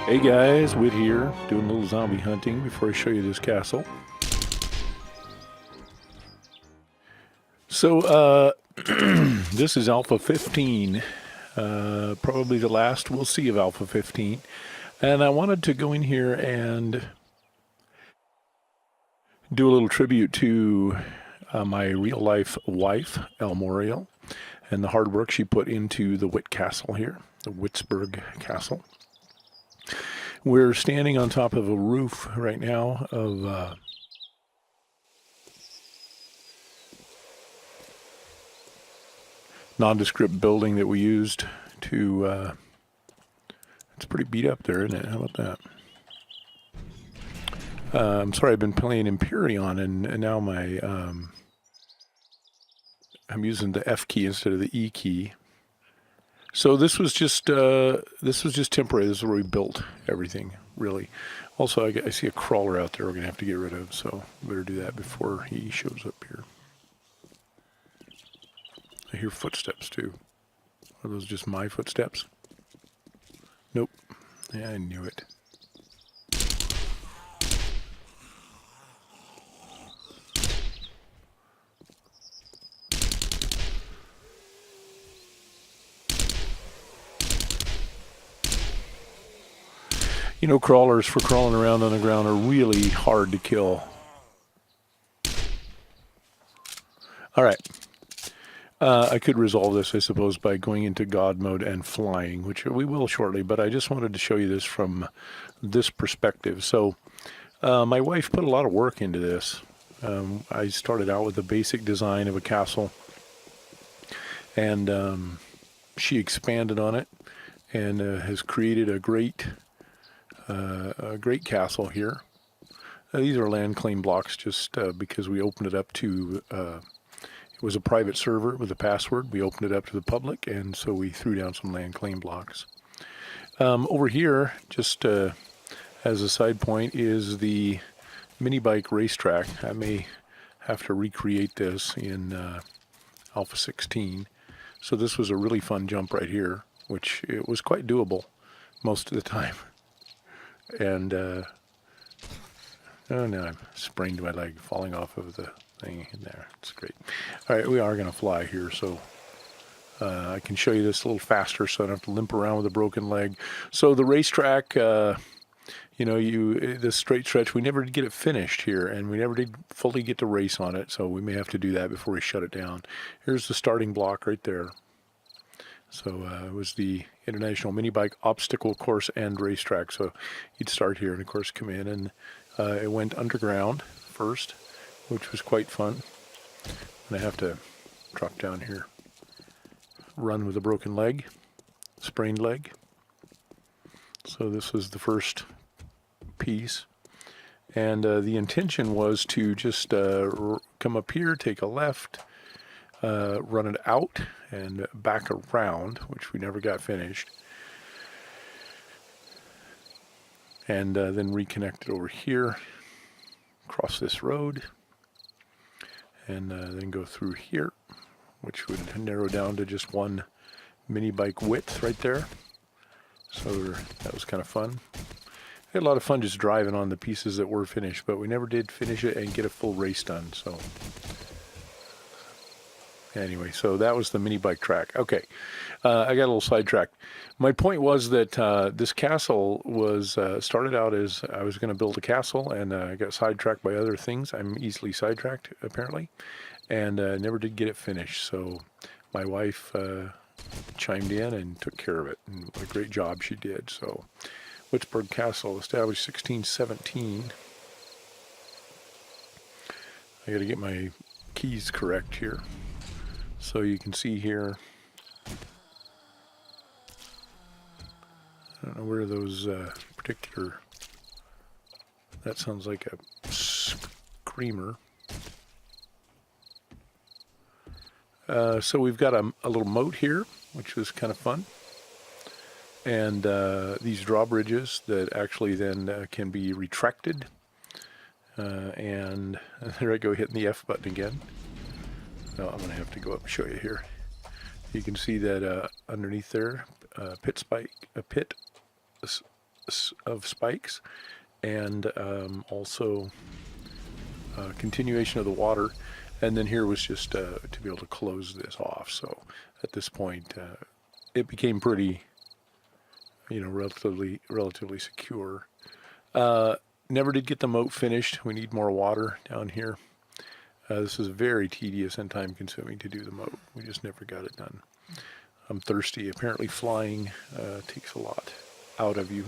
Hey guys, Witt here, doing a little zombie hunting before I show you this castle. So, this is Alpha 15, probably the last we'll see of Alpha 15. And I wanted to go in here and do a little tribute to my real life wife, Memorial, and the hard work she put into the Witt Castle here, the Wittsburg Castle. We're standing on top of a roof right now of nondescript building that we used to. It's pretty beat up there, isn't it? How about that? I'm sorry, I've been playing Imperion, and now my I'm using the F key instead of the E key. So this was just temporary. This is where we built everything, really. Also, I see a crawler out there we're gonna have to get rid of, so we better do that before he shows up here. I hear footsteps too. Are those just my footsteps? Nope. Yeah, I knew it. You know, crawlers for crawling around on the ground are really hard to kill. All right. I could resolve this, I suppose, by going into God mode and flying, which we will shortly, but I just wanted to show you this from this perspective. So my wife put a lot of work into this. I started out with the basic design of a castle, and she expanded on it and has created a great castle here. These are land claim blocks just because we opened it up to, it was a private server with a password. We opened it up to the public, and so we threw down some land claim blocks. Over here, just as a side point, is the mini bike racetrack. I may have to recreate this in Alpha 16. So this was a really fun jump right here, which it was quite doable most of the time. And oh no, I've sprained my leg falling off of the thing in there. It's great. All right, we are going to fly here, so I can show you this a little faster so I don't have to limp around with a broken leg. So the racetrack, the straight stretch, we never did get it finished here, and we never did fully get to race on it, so we may have to do that before we shut it down. Here's the starting block right there. So it was the International Mini Bike Obstacle Course and Racetrack. So you'd start here and, of course, come in. And it went underground first, which was quite fun. And I have to drop down here. Run with a broken leg, sprained leg. So this was the first piece. And the intention was to just come up here, take a left, run it out and back around, which we never got finished, and then reconnect it over here, cross this road, and then go through here, which would narrow down to just one mini bike width right there. So that was kind of fun. We had a lot of fun just driving on the pieces that were finished, but we never did finish it and get a full race done. So anyway, so that was the mini bike track. Okay, I got a little sidetracked. My point was that this castle was started out as I was going to build a castle, and I got sidetracked by other things. I'm easily sidetracked, apparently, and never did get it finished. So my wife chimed in and took care of it, and what a great job she did. So Wittsburg Castle, established 1617. I got to get my keys correct here. So you can see here, I don't know where those particular, that sounds like a screamer. So we've got a little moat here, which is kind of fun. And these drawbridges that actually then can be retracted. And there I go, hitting the F button again. No, I'm going to have to go up and show you here. You can see that underneath there, pit spikes, and also continuation of the water. And then here was just to be able to close this off. So at this point, it became pretty, relatively secure. Never did get the moat finished. We need more water down here. This is very tedious and time consuming to do the moat. We just never got it done. I'm thirsty. Apparently flying takes a lot out of you.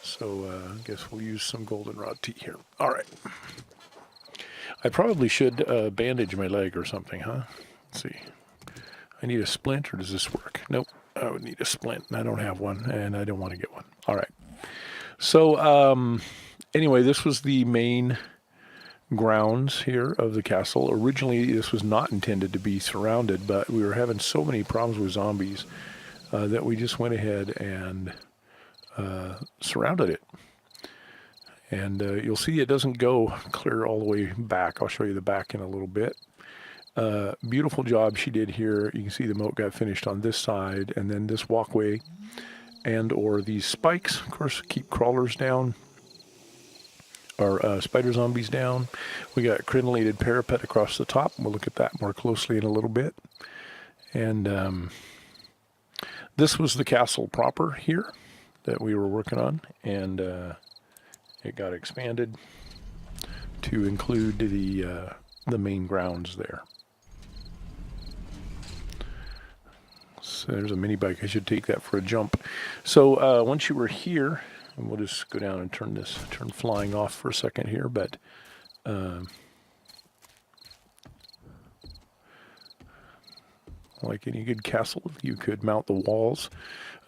So I guess we'll use some goldenrod tea here. All right. I probably should bandage my leg or something, huh? Let's see. I need a splint, or does this work? Nope. I would need a splint, and I don't have one, and I don't want to get one. All right. So anyway, this was the main grounds here of the castle. Originally, this was not intended to be surrounded, but we were having so many problems with zombies that we just went ahead and surrounded it. And you'll see it doesn't go clear all the way back. I'll show you the back in a little bit. Beautiful job she did here. You can see the moat got finished on this side, and then this walkway and or these spikes, of course, keep crawlers down, or spider zombies down. We got crenellated parapet across the top. We'll look at that more closely in a little bit. And this was the castle proper here that we were working on, and it got expanded to include the main grounds there. So there's a mini bike. I should take that for a jump. So once you were here, and we'll just go down and turn flying off for a second here, but like any good castle, you could mount the walls.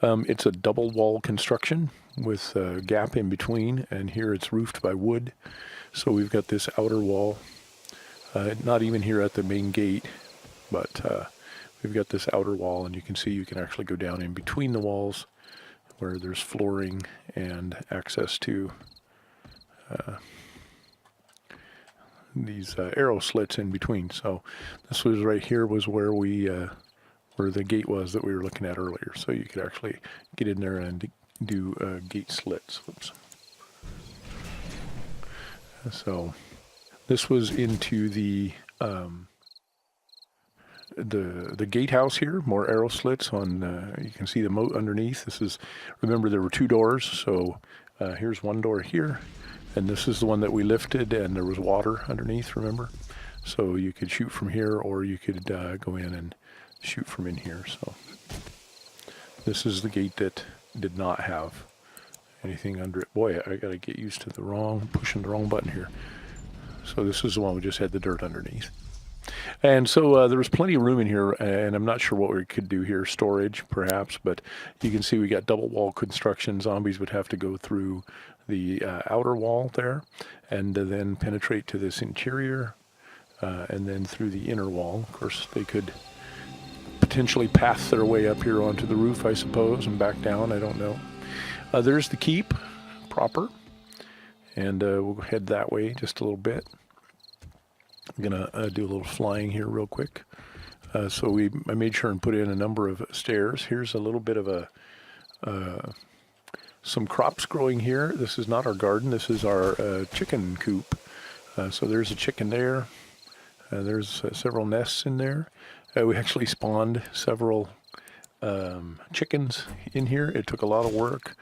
It's a double wall construction with a gap in between, and here it's roofed by wood. So we've got this outer wall, not even here at the main gate, but we've got this outer wall, and you can see you can actually go down in between the walls where there's flooring and access to these arrow slits in between. So this was right here was where where the gate was that we were looking at earlier. So you could actually get in there and do gate slits. Oops. So this was into the gatehouse here. More arrow slits on. You can see the moat underneath. This is. Remember, there were two doors. So here's one door here, and this is the one that we lifted, and there was water underneath. Remember, so you could shoot from here, or you could go in and shoot from in here. So this is the gate that did not have anything under it. Boy, I got to get used to pushing the wrong button here. So this is the one we just had the dirt underneath. And so there was plenty of room in here, and I'm not sure what we could do here, storage perhaps, but you can see we got double wall construction. Zombies would have to go through the outer wall there and then penetrate to this interior and then through the inner wall. Of course, they could potentially path their way up here onto the roof, I suppose, and back down. I don't know. There's the keep proper, and we'll head that way just a little bit. I'm gonna do a little flying here real quick. So I made sure and put in a number of stairs. Here's a little bit of some crops growing here. This is not our garden. This is our chicken coop. So there's a chicken there. There's several nests in there. We actually spawned several chickens in here. It took a lot of work,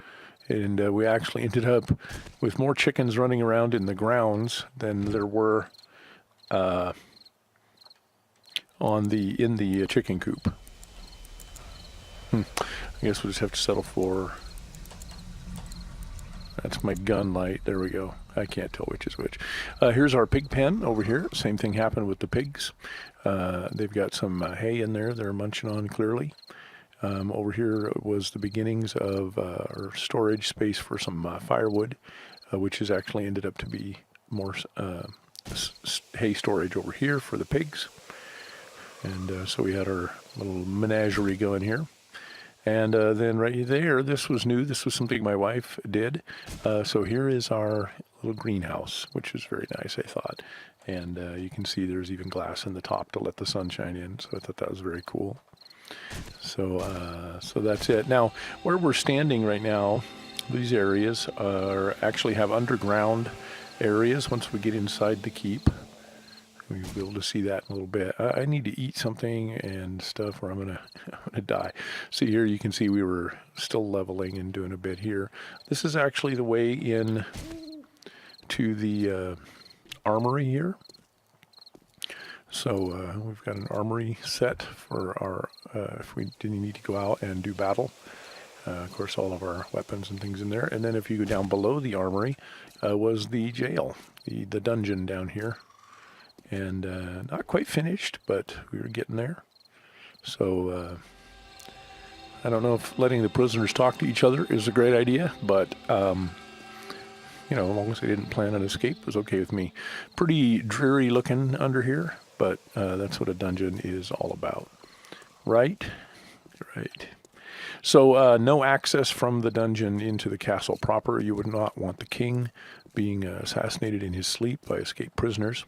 and we actually ended up with more chickens running around in the grounds than there were in the chicken coop. I guess we'll just have to settle for. That's my gun light. There we go. I can't tell which is which. Here's our pig pen over here. Same thing happened with the pigs. They've got some hay in there they're munching on clearly. Over here was the beginnings of our storage space for some firewood, which has actually ended up to be more hay storage over here for the pigs. And so we had our little menagerie going here. And then right there, this was new. This was something my wife did. So here is our little greenhouse, which is very nice, I thought. And you can see there's even glass in the top to let the sun shine in. So I thought that was very cool. So so that's it. Now, where we're standing right now, These areas actually have underground areas once we get inside the keep. We'll be able to see that in a little bit. I need to eat something and stuff or I'm gonna die. See here, you can see we were still leveling and doing a bit here. This is actually the way in to the armory here. So we've got an armory set for our, if we didn't need to go out and do battle. Of course, all of our weapons and things in there. And then if you go down below the armory was the jail, the dungeon down here. And not quite finished, but we were getting there. So I don't know if letting the prisoners talk to each other is a great idea, but you know, as long as they didn't plan an escape, it was okay with me. Pretty dreary looking under here, but that's what a dungeon is all about. Right? Right. So no access from the dungeon into the castle proper. You would not want the king being assassinated in his sleep by escaped prisoners.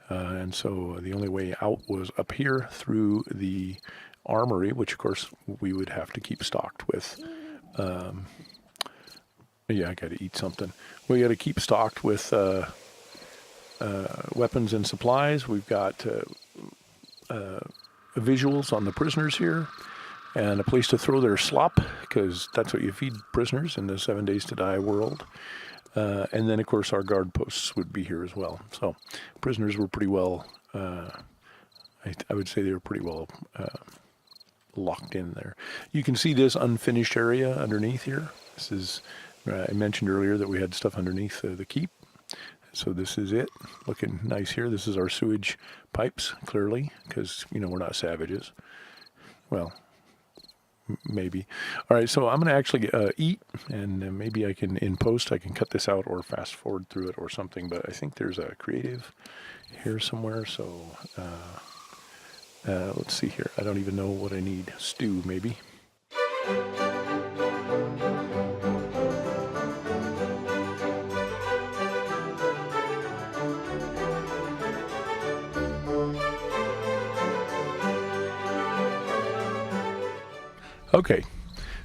And so the only way out was up here through the armory, which of course we would have to keep stocked with. Yeah, I got to eat something. We got to keep stocked with weapons and supplies. We've got visuals on the prisoners here and a place to throw their slop, because that's what you feed prisoners in the 7 days to die world. And then, of course, our guard posts would be here as well. So prisoners were pretty well, I would say they were pretty well locked in there. You can see this unfinished area underneath here. This is, I mentioned earlier that we had stuff underneath the keep. So this is it, looking nice here. This is our sewage pipes, clearly, because, you know, we're not savages. Well, maybe. All right, so I'm going to actually eat, and maybe I can, in post, I can cut this out or fast forward through it or something, but I think there's a creative here somewhere, so let's see here. I don't even know what I need. Stew, maybe. Okay,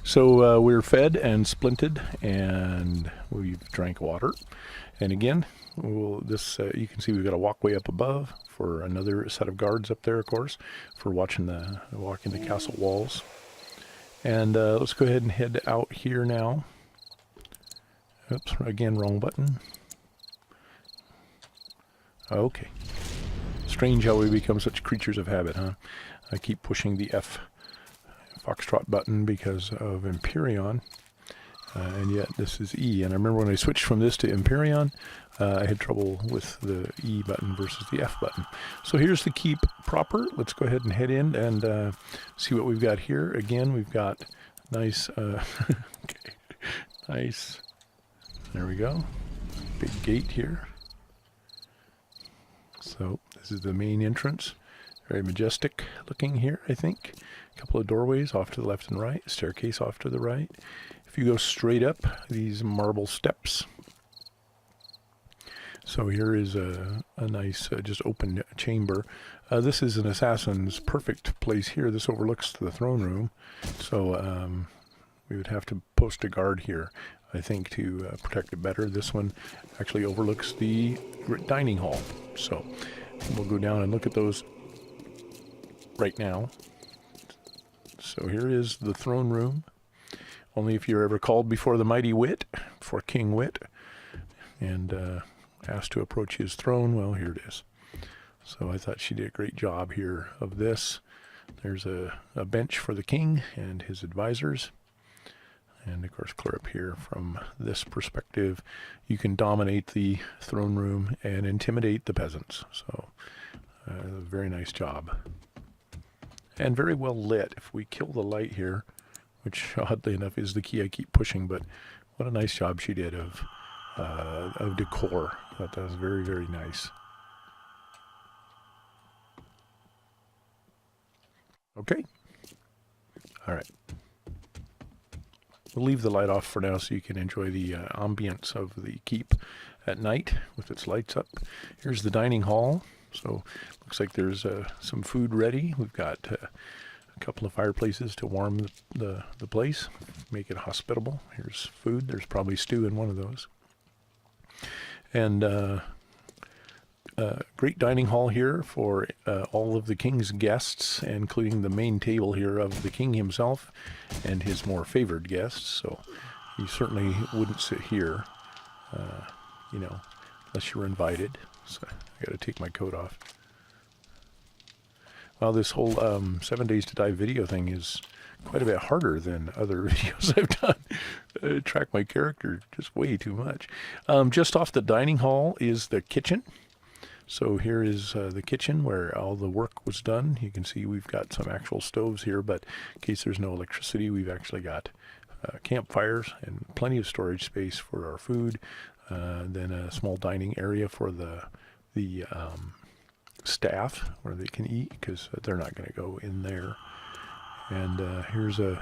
so we're fed and splinted, and we've drank water. And again, you can see we've got a walkway up above for another set of guards up there, of course, for walking the castle walls. And let's go ahead and head out here now. Oops, again, wrong button. Okay. Strange how we become such creatures of habit, huh? I keep pushing the F Foxtrot button because of Empyrean, and yet this is E. And I remember when I switched from this to Empyrean, I had trouble with the E button versus the F button. So here's the keep proper. Let's go ahead and head in and see what we've got here. Again, we've got nice, okay, nice, there we go, big gate here. So this is the main entrance. Very majestic looking here, I think. A couple of doorways off to the left and right, staircase off to the right. If you go straight up, these marble steps. So here is a nice, just open chamber. This is an assassin's perfect place here. This overlooks the throne room. So we would have to post a guard here, I think, to protect it better. This one actually overlooks the dining hall. So we'll go down and look at those right now. So here is the throne room. Only if you're ever called before the mighty Witt, for King Witt, and asked to approach his throne, well, here it is. So I thought she did a great job here of this. There's a bench for the king and his advisors. And of course, clear up here from this perspective, you can dominate the throne room and intimidate the peasants. So very nice job. And very well lit. If we kill the light here, which oddly enough is the key I keep pushing, but what a nice job she did of decor. I thought that was very, very nice. Okay. All right. We'll leave the light off for now so you can enjoy the ambience of the keep at night with its lights up. Here's the dining hall. So looks like there's some food ready. We've got a A couple of fireplaces to warm the place, make it hospitable. Here's food. There's probably stew in one of those. And great dining hall here for all of the king's guests, including the main table here of the king himself and his more favored guests. So you certainly wouldn't sit here, you know, unless you were invited. So I got to take my coat off. Well, this whole 7 Days to Die video thing is quite a bit harder than other videos I've done. Track my character just way too much. Just off the dining hall is the kitchen. So here is the kitchen where all the work was done. You can see we've got some actual stoves here, but in case there's no electricity, we've actually got campfires and plenty of storage space for our food. Then a small dining area for the staff where they can eat, because they're not going to go in there. And here's an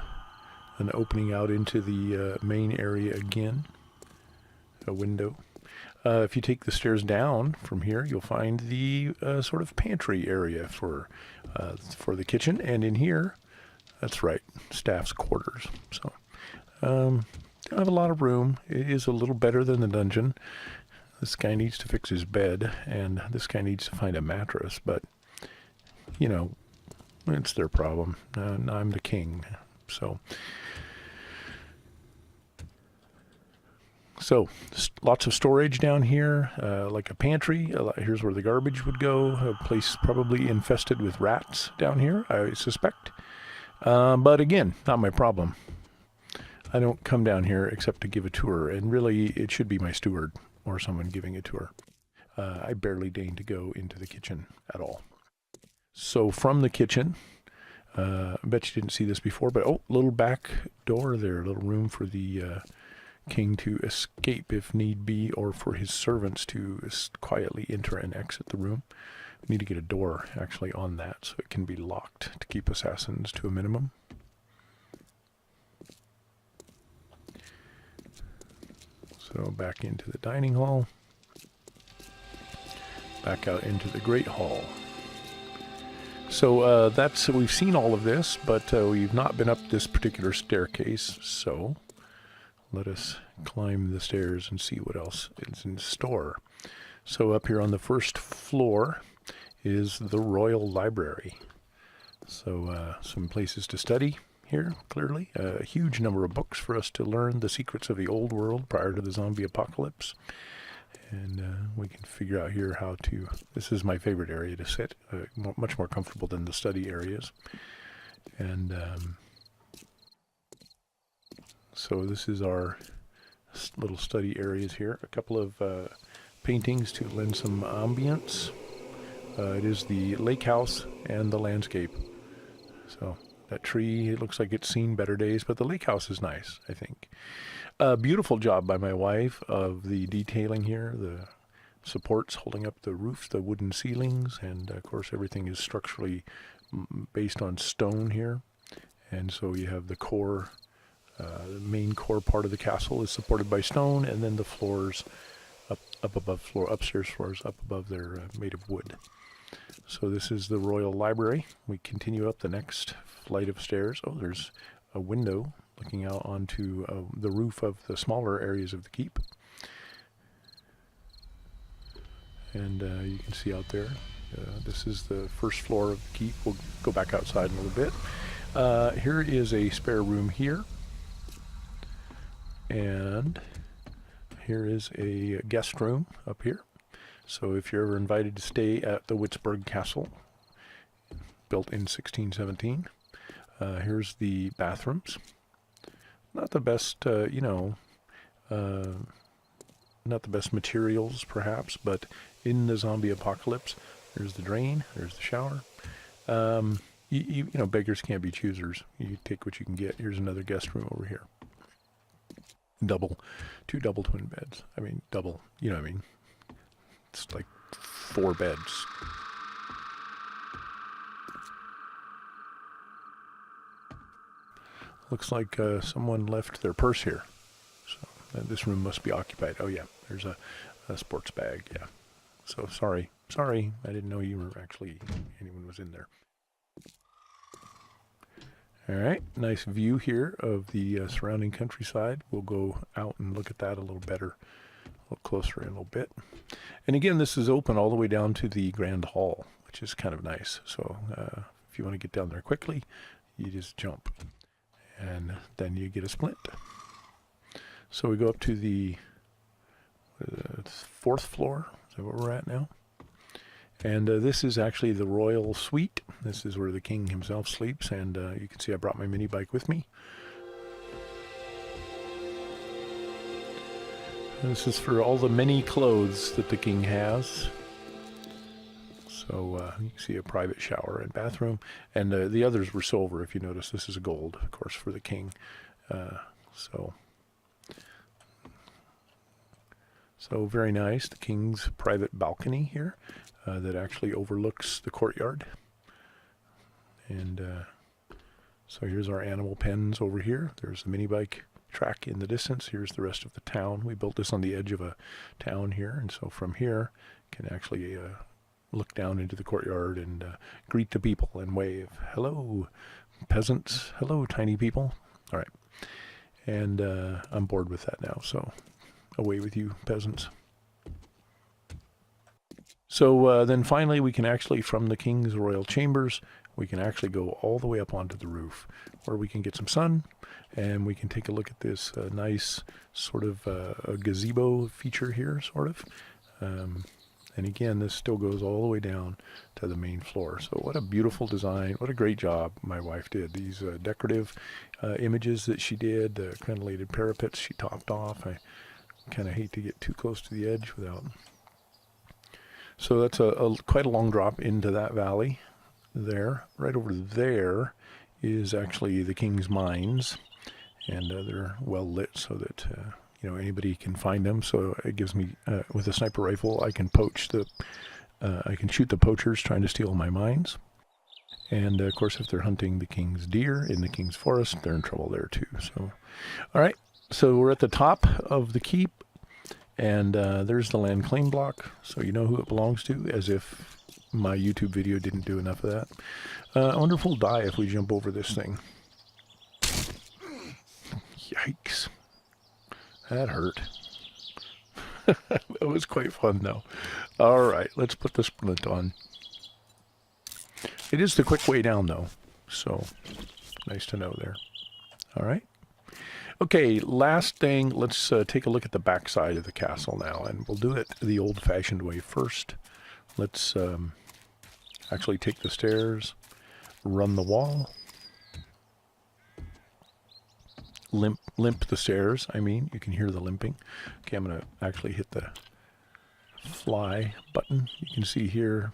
opening out into the main area again, a window. If you take the stairs down from here, you'll find the sort of pantry area for the kitchen, and in here, that's right, staff's quarters. So I have a lot of room. It is a little better than the dungeon. This guy needs to fix his bed, and this guy needs to find a mattress, but, you know, it's their problem. I'm the king, so. So, lots of storage down here, like a pantry. Here's where the garbage would go, a place probably infested with rats down here, I suspect. But again, not my problem. I don't come down here except to give a tour, and really it should be my steward or someone giving a tour. I barely deign to go into the kitchen at all. So from the kitchen, I bet you didn't see this before, but little back door there, a little room for the king to escape if need be, or for his servants to quietly enter and exit the room. We need to get a door actually on that so it can be locked to keep assassins to a minimum. So back into the dining hall, back out into the great hall. So we've seen all of this, but we've not been up this particular staircase, so let us climb the stairs and see what else is in store. So up here on the first floor is the Royal Library. So some places to study here, clearly. A huge number of books for us to learn the secrets of the old world prior to the zombie apocalypse. And we can figure out here how to... This is my favorite area to sit, much more comfortable than the study areas. And so this is our little study areas here. A couple of paintings to lend some ambience. It is the lake house and the landscape. So that tree, it looks like it's seen better days, but the lake house is nice, I think. Beautiful job by my wife of the detailing here, the supports holding up the roof, the wooden ceilings, and of course everything is structurally based on stone here. And so you have the core, the main core part of the castle is supported by stone, and then the floors upstairs floors up above they're made of wood. So this is the Royal Library. We continue up the next flight of stairs. Oh, there's a window looking out onto the roof of the smaller areas of the keep. And you can see out there, this is the first floor of the keep. We'll go back outside in a little bit. Here is a spare room here. And here is a guest room up here. So if you're ever invited to stay at the Wittsburg Castle, built in 1617, here's the bathrooms. Not the best, not the best materials perhaps, but in the zombie apocalypse, there's the drain, there's the shower. You know, beggars can't be choosers. You take what you can get. Here's another guest room over here. Two double twin beds. I mean, double, you know what I mean? It's like 4 beds. Looks like someone left their purse here. So this room must be occupied. Oh yeah, there's a sports bag, yeah. So sorry, I didn't know you were actually, anyone was in there. All right, nice view here of the surrounding countryside. We'll go out and look at that a little better, a little closer in a little bit. And again, this is open all the way down to the Grand Hall, which is kind of nice. So if you want to get down there quickly, you just jump, and then you get a splint. So we go up to the 4th floor. Is that where we're at now? And this is actually the royal suite. This is where the king himself sleeps, and you can see I brought my mini bike with me. This is for all the many clothes that the king has. So you can see a private shower and bathroom, and the others were silver. If you notice, this is gold, of course, for the king. So very nice. The king's private balcony here that actually overlooks the courtyard. And so here's our animal pens over here. There's the mini bike track in the distance. Here's the rest of the town. We built this on the edge of a town here, and so from here can actually look down into the courtyard and greet the people and wave. Hello, peasants. Hello, tiny people. All right. And I'm bored with that now, so away with you, peasants. So then finally we can actually, from the king's royal chambers, we can actually go all the way up onto the roof where we can get some sun, and we can take a look at this nice sort of a gazebo feature here, sort of. And again, this still goes all the way down to the main floor. So what a beautiful design. What a great job my wife did. These decorative images that she did, the crenellated parapets she topped off. I kind of hate to get too close to the edge without. So that's quite a long drop into that valley there. Right over there is actually the king's mines, and they're well lit so that anybody can find them. So it gives me, with a sniper rifle, I can I can shoot the poachers trying to steal my mines. And of course, if they're hunting the king's deer in the king's forest, they're in trouble there too. So, all right. So we're at the top of the keep, and there's the land claim block. So you know who it belongs to, as if my YouTube video didn't do enough of that. I wonder if we'll die if we jump over this thing. Yikes. That hurt. That was quite fun, though. All right, let's put the splint on. It is the quick way down, though, so nice to know there. All right. Okay, last thing, let's take a look at the back side of the castle now, and we'll do it the old-fashioned way first. Let's actually take the stairs, run the wall, limp the stairs. I mean, you can hear the limping. Okay, I'm going to actually hit the fly button. You can see here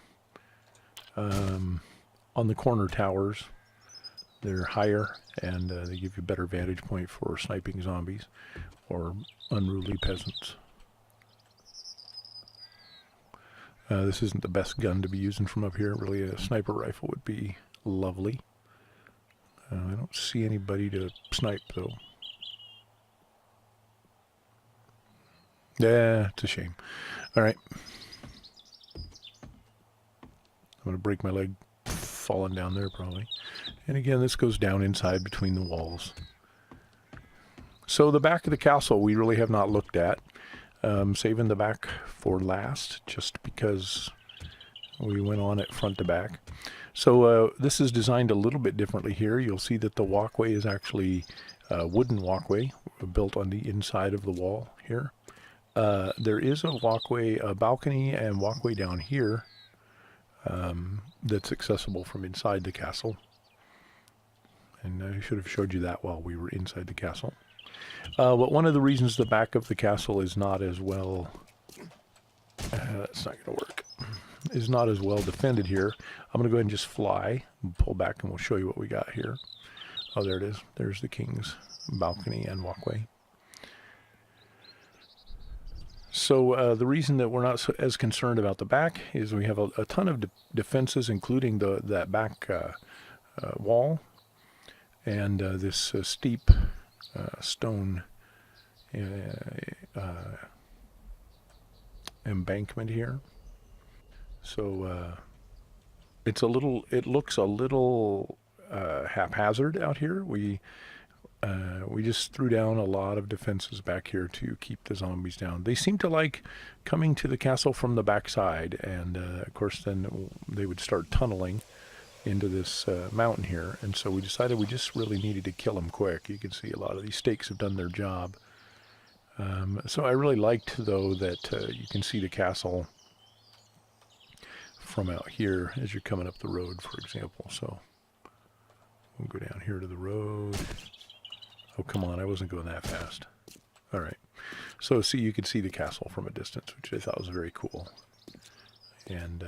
on the corner towers, they're higher, and they give you a better vantage point for sniping zombies or unruly peasants. This isn't the best gun to be using from up here. Really, a sniper rifle would be lovely. I don't see anybody to snipe, though. Yeah, it's a shame. All right. I'm going to break my leg falling down there, probably. And again, this goes down inside between the walls. So the back of the castle we really have not looked at. Saving the back for last, just because we went on it front to back. So this is designed a little bit differently here. You'll see that the walkway is actually a wooden walkway built on the inside of the wall here. There is a walkway, a balcony and walkway down here that's accessible from inside the castle. And I should have showed you that while we were inside the castle. But one of the reasons the back of the castle is not as well, that's not going to work, is not as well defended here. I'm going to go ahead and just fly, and pull back, and we'll show you what we got here. Oh, there it is. There's the king's balcony and walkway. So the reason that we're not as concerned about the back is we have a ton of defenses, including that back wall and this steep stone embankment here. So it looks a little haphazard out here. We just threw down a lot of defenses back here to keep the zombies down. They seem to like coming to the castle from the backside, and of course then they would start tunneling into this mountain here, and so we decided we just really needed to kill them quick. You can see a lot of these stakes have done their job. So I really liked, though, that you can see the castle from out here as you're coming up the road, for example. So we'll go down here to the road. Oh, come on, I wasn't going that fast. All right. So see, you can see the castle from a distance, which I thought was very cool. And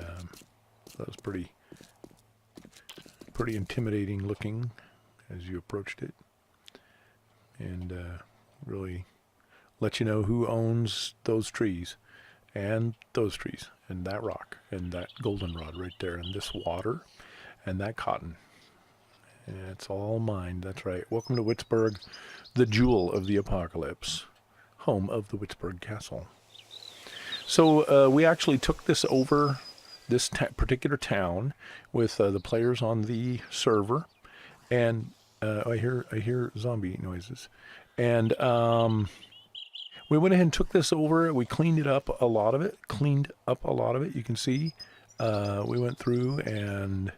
that was pretty intimidating looking as you approached it. And really let you know who owns those trees and those trees and that rock and that goldenrod right there and this water and that cotton. And it's all mine. That's right. Welcome to Wittsburg, the jewel of the apocalypse, home of the Wittsburg Castle. So we actually took this over, this particular town, with the players on the server, and I hear zombie noises, and we went ahead and took this over. We cleaned up a lot of it. You can see we went through and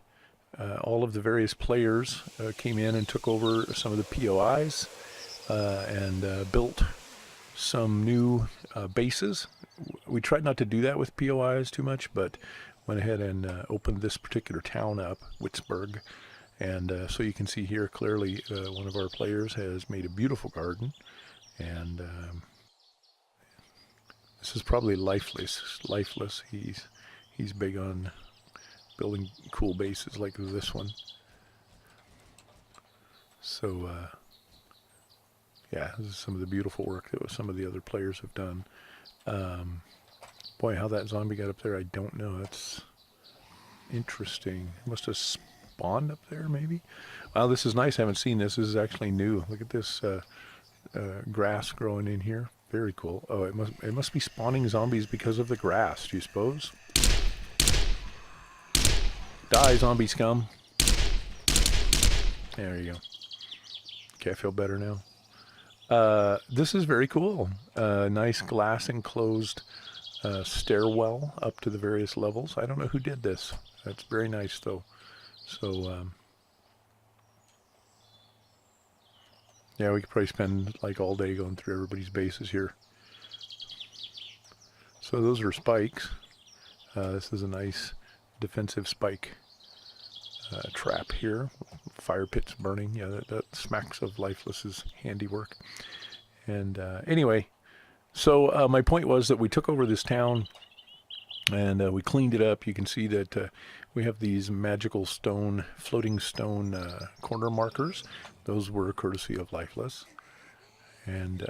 all of the various players came in and took over some of the POIs and built some new bases. We tried not to do that with POIs too much, but went ahead and opened this particular town up, Wittsburg. And so you can see here clearly one of our players has made a beautiful garden. And this is probably lifeless. He's big on building cool bases like this one. So yeah, this is some of the beautiful work that some of the other players have done. Boy, how that zombie got up there, I don't know. That's interesting. It must have spawned up there, maybe. Wow, this is nice. I haven't seen this. This is actually new. Look at this grass growing in here. Very cool. Oh, it must be spawning zombies because of the grass, do you suppose? Die, zombie scum. There you go. Okay, I feel better now. This is very cool. Nice glass enclosed stairwell up to the various levels. I don't know who did this. That's very nice, though. So, yeah, we could probably spend like all day going through everybody's bases here. So those are spikes. This is a nice defensive spike trap here. Fire pits burning. Yeah, that smacks of Lifeless's handiwork. And anyway, so my point was that we took over this town and we cleaned it up. You can see that we have these magical floating stone corner markers. Those were courtesy of Lifeless. And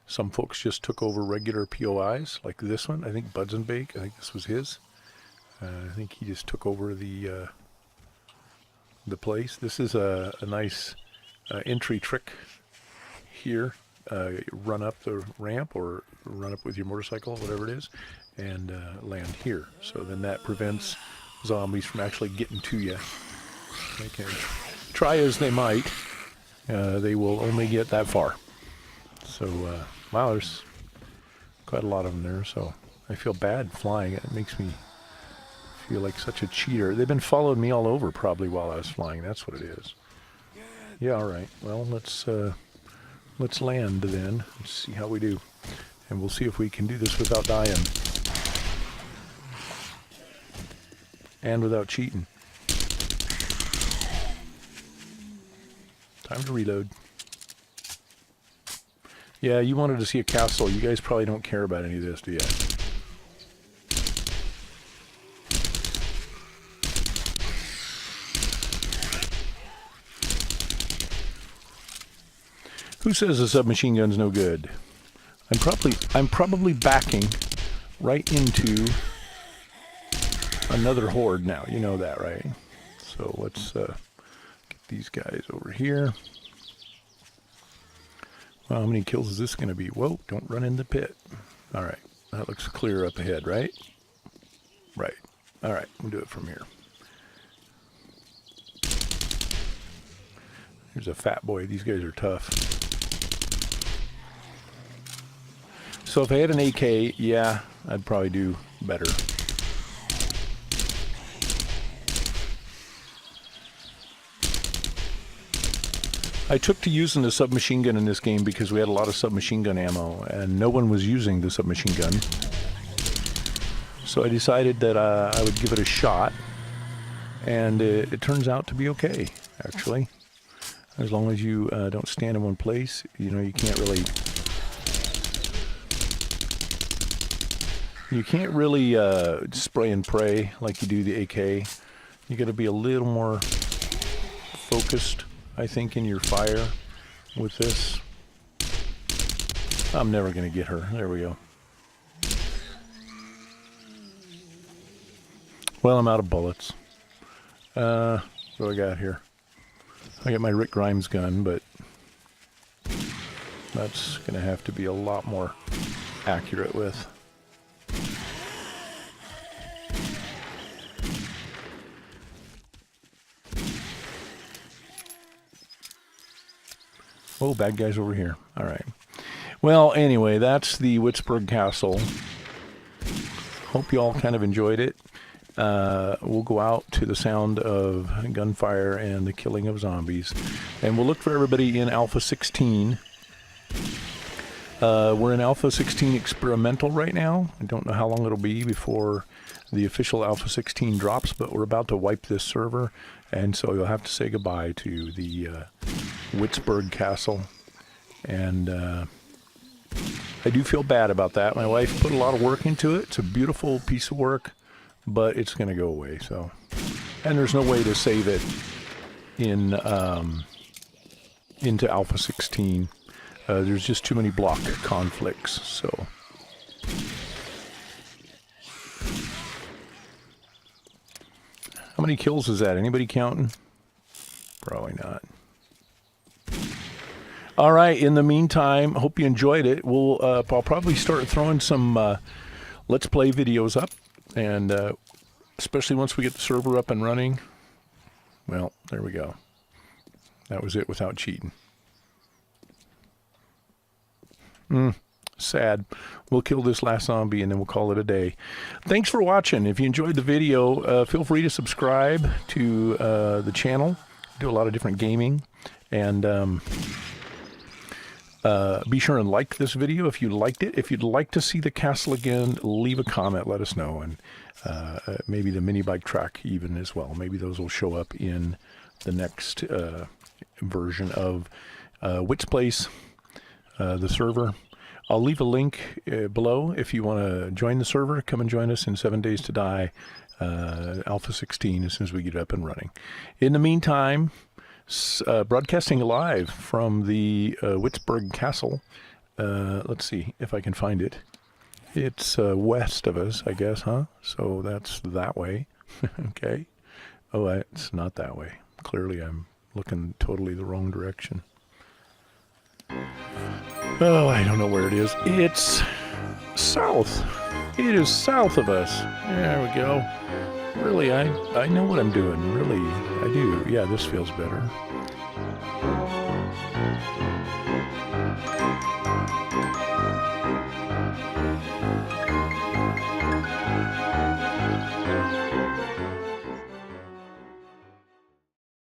some folks just took over regular POIs, like this one. I think Buds and Bake, I think this was his. I think he just took over the place. This is a nice entry trick here. Run up the ramp or run up with your motorcycle, whatever it is, and land here. So then that prevents zombies from actually getting to you. They can try as they might. They will only get that far. So, wow, there's quite a lot of them there. So I feel bad flying. It makes me feel like such a cheater. They've been following me all over probably while I was flying. That's what it is. Yeah, all right. Well, let's land then. Let's see how we do. And we'll see if we can do this without dying. And without cheating. Time to reload. Yeah, you wanted to see a castle. You guys probably don't care about any of this, do you? Who says a submachine gun's no good? I'm probably backing right into another horde now. You know that, right? So let's get these guys over here. Well, how many kills is this going to be? Whoa, don't run in the pit. All right, that looks clear up ahead, right? Right. All right, we'll do it from here. Here's a fat boy. These guys are tough. So if I had an AK, yeah, I'd probably do better. I took to using the submachine gun in this game because we had a lot of submachine gun ammo, and no one was using the submachine gun. So I decided that I would give it a shot, and it turns out to be okay, actually. As long as you don't stand in one place, you know, you can't really spray and pray like you do the AK. You got to be a little more focused, I think, in your fire with this. I'm never going to get her. There we go. Well, I'm out of bullets. What do I got here? I got my Rick Grimes gun, but that's going to have to be a lot more accurate with. Oh, bad guys over here. All right. Well, anyway, that's the Wittsburg Castle. Hope you all kind of enjoyed it. We'll go out to the sound of gunfire and the killing of zombies. And we'll look for everybody in Alpha 16. We're in Alpha 16 experimental right now. I don't know how long it'll be before the official Alpha 16 drops, but we're about to wipe this server. And so you'll have to say goodbye to the Wittsburg Castle. And I do feel bad about that. My wife put a lot of work into it. It's a beautiful piece of work, but it's going to go away. So, and there's no way to save it in into Alpha 16. There's just too many block conflicts. So, how many kills is that? Anybody counting? Probably not. All right. In the meantime, hope you enjoyed it. I'll probably start throwing some Let's Play videos up, and especially once we get the server up and running. Well, there we go. That was it without cheating. Sad. We'll kill this last zombie and then we'll call it a day. Thanks for watching. If you enjoyed the video, feel free to subscribe to the channel. Do a lot of different gaming, and be sure and like this video if you liked it. If you'd like to see the castle again, leave a comment, let us know, and maybe the mini bike track even as well. Maybe those will show up in the next version of Witt's Place, the server. I'll leave a link below if you want to join the server. Come and join us in 7 Days to Die, Alpha 16, as soon as we get up and running. In the meantime, broadcasting live from the Wittsburg Castle. Let's see if I can find it. It's west of us, I guess, huh? So that's that way. Okay. Oh, it's not that way. Clearly, I'm looking totally the wrong direction. Oh, I don't know where it is. It's south. It is south of us. There we go. Really, I know what I'm doing. Really, I do. Yeah, this feels better.